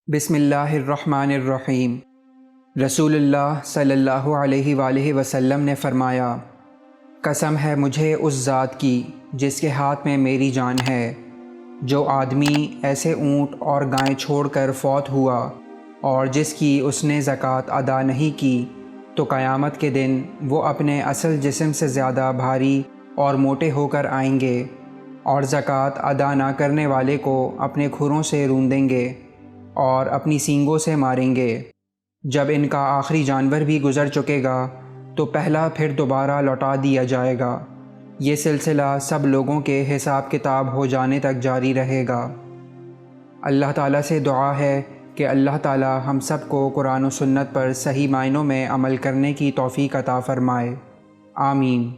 بسم اللہ الرحمن الرحیم۔ رسول اللہ صلی اللہ علیہ وآلہ وسلم نے فرمایا، قسم ہے مجھے اس ذات کی جس کے ہاتھ میں میری جان ہے، جو آدمی ایسے اونٹ اور گائیں چھوڑ کر فوت ہوا اور جس کی اس نے زکوٰۃ ادا نہیں کی، تو قیامت کے دن وہ اپنے اصل جسم سے زیادہ بھاری اور موٹے ہو کر آئیں گے، اور زکوٰۃ ادا نہ کرنے والے کو اپنے کھروں سے روندیں گے اور اپنی سینگوں سے ماریں گے۔ جب ان کا آخری جانور بھی گزر چکے گا تو پہلا پھر دوبارہ لوٹا دیا جائے گا۔ یہ سلسلہ سب لوگوں کے حساب کتاب ہو جانے تک جاری رہے گا۔ اللہ تعالیٰ سے دعا ہے کہ اللہ تعالیٰ ہم سب کو قرآن و سنت پر صحیح معنوں میں عمل کرنے کی توفیق عطا فرمائے۔ آمین۔